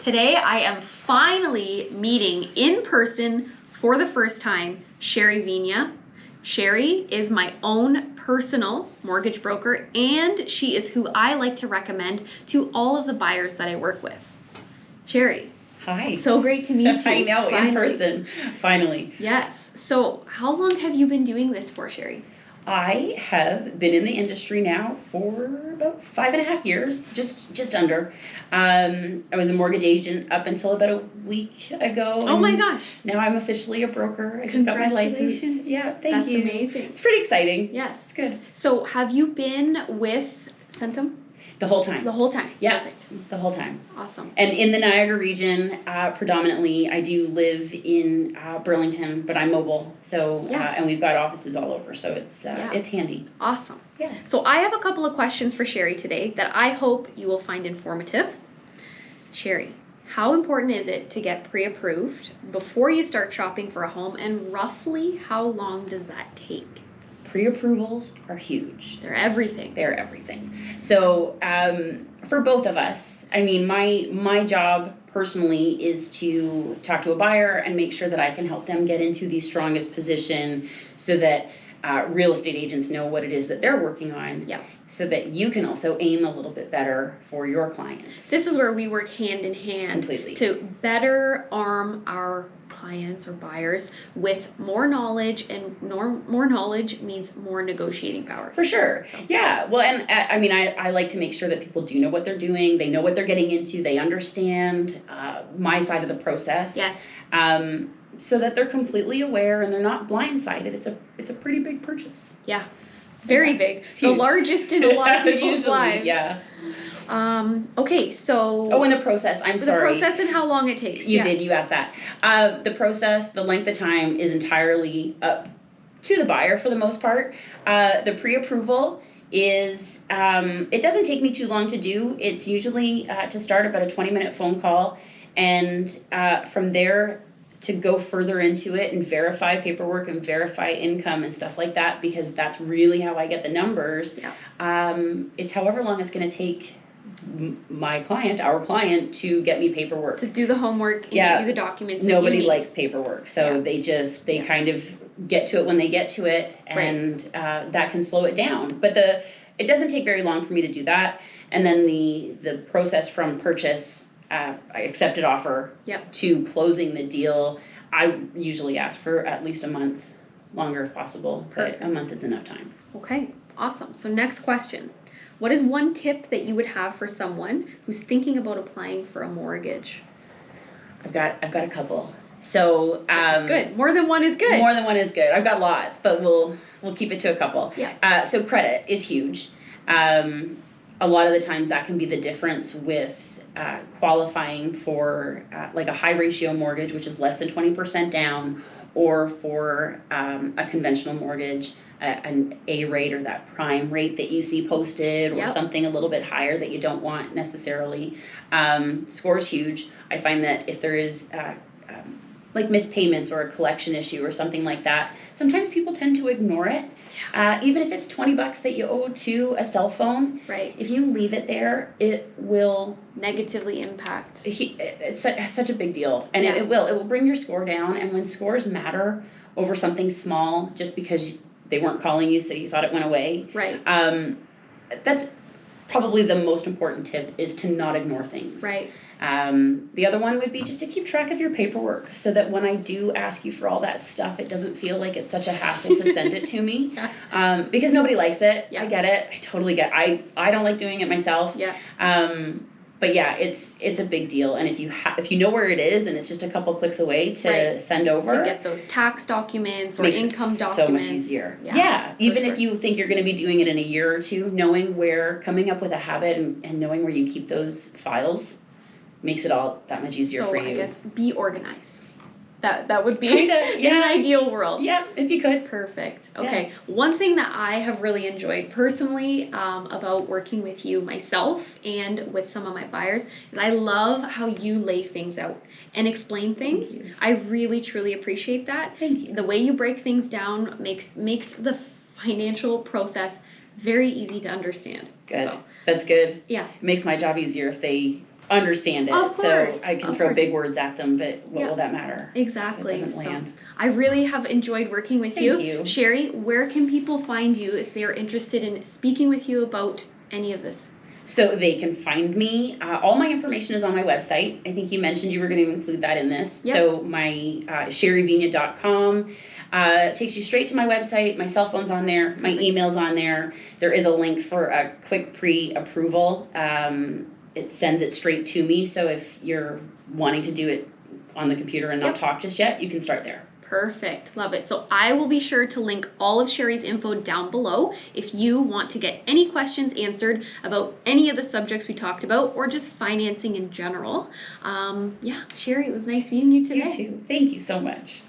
Today I am finally meeting in person for the first time Sherri Vigna. Sherri is my own personal mortgage broker, and she is who I like to recommend to all of the buyers that I work with. Sherri. Hi. So great to meet you. I know, finally. In person, finally. Yes. So how long have you been doing this for, Sherri? I have been in the industry now for about 5.5 years, just under. I was a mortgage agent up until about a week ago. Oh my gosh. Now I'm officially a broker. I just got my license. Yeah, thank you. That's amazing. It's pretty exciting. Yes. It's good. So have you been with Centum? The whole time. The whole time. Yeah, perfect. The whole time. Awesome. And in the Niagara region, predominantly, I do live in Burlington, but I'm mobile. So and we've got offices all over, so it's handy. Awesome. Yeah. So I have a couple of questions for Sherri today that I hope you will find informative. Sherri, how important is it to get pre-approved before you start shopping for a home, and roughly how long does that take? Pre-approvals are huge. They're everything. They're everything. So for both of us, I mean, my job personally is to talk to a buyer and make sure that I can help them get into the strongest position so that real estate agents know what it is that they're working on. Yeah. So that you can also aim a little bit better for your clients. This is where we work hand in hand. Completely. To better arm our clients or buyers with more knowledge, and more knowledge means more negotiating power. For sure. So. Yeah. Well, and I mean, I like to make sure that people do know what they're doing. They know what they're getting into. They understand my side of the process. Yes. So that they're completely aware and they're not blindsided. It's a pretty big purchase. Yeah. Very big. Huge. The largest in a lot of people's Usually, lives. Yeah. Okay, so... Oh, and the process. I'm sorry. The process and how long it takes. You asked that. The process, the length of time is entirely up to the buyer for the most part. The pre-approval is, it doesn't take me too long to do. It's usually to start about a 20-minute phone call, and from there to go further into it and verify paperwork and verify income and stuff like that, because that's really how I get the numbers. Yeah. It's however long it's going to take our client, to get me paperwork. To do the homework and get you the documents. Nobody likes paperwork, so they kind of get to it when they get to it, and that can slow it down. But it doesn't take very long for me to do that, and then the process from purchase, accepted offer to closing the deal, I usually ask for at least a month, longer if possible. Perfect. But a month is enough time. Okay, awesome. So next question. What is one tip that you would have for someone who's thinking about applying for a mortgage? I've got a couple. So this is good. More than one is good. More than one is good. I've got lots, but we'll keep it to a couple. Yeah. So credit is huge. A lot of the times that can be the difference with qualifying for like a high ratio mortgage, which is less than 20% down, or for a conventional mortgage, an A rate or that prime rate that you see posted, or something a little bit higher that you don't want necessarily. Score is huge. I find that if there is like missed payments or a collection issue or something like that, sometimes people tend to ignore it. Even if it's $20 that you owe to a cell phone, right? If you leave it there, it will negatively impact. It's such a big deal, and it will bring your score down. And when scores matter over something small, just because they weren't calling you, so you thought it went away, right? That's probably the most important tip, is to not ignore things, right? The other one would be just to keep track of your paperwork, so that when I do ask you for all that stuff, it doesn't feel like it's such a hassle to send it to me. Because nobody likes it. I get it. I totally get it. I don't like doing it myself. Yeah. But yeah, it's a big deal. And if you know where it is, and it's just a couple clicks away to send over. To get those tax documents or income documents. So much easier. Yeah. Even if you think you're going to be doing it in a year or two, coming up with a habit and knowing where you keep those files makes it all that much easier for you. So I guess be organized. That would be in an ideal world. Yeah, if you could. Perfect. Okay. Yeah. One thing that I have really enjoyed personally about working with you myself and with some of my buyers is I love how you lay things out and explain things. I really, truly appreciate that. Thank you. The way you break things down makes the financial process very easy to understand. Good. That's good. Yeah. It makes my job easier if they understand it. Of course, So I can of throw course. big words at them, but what Yeah. will that matter? Exactly. It doesn't So land. I really have enjoyed working with Thank you. Sherri, where can people find you if they're interested in speaking with you about any of this? So they can find me. All my information is on my website. I think you mentioned you were going to include that in this. Yep. So my sherrivigna.com takes you straight to my website. My cell phone's on there. My Perfect. email's on there. There is a link for a quick pre-approval. It sends it straight to me. So if you're wanting to do it on the computer and not Yep. talk just yet, you can start there. Perfect. Love it. So I will be sure to link all of Sherri's info down below if you want to get any questions answered about any of the subjects we talked about or just financing in general. Yeah, Sherri, it was nice meeting you today. You too. Thank you so much.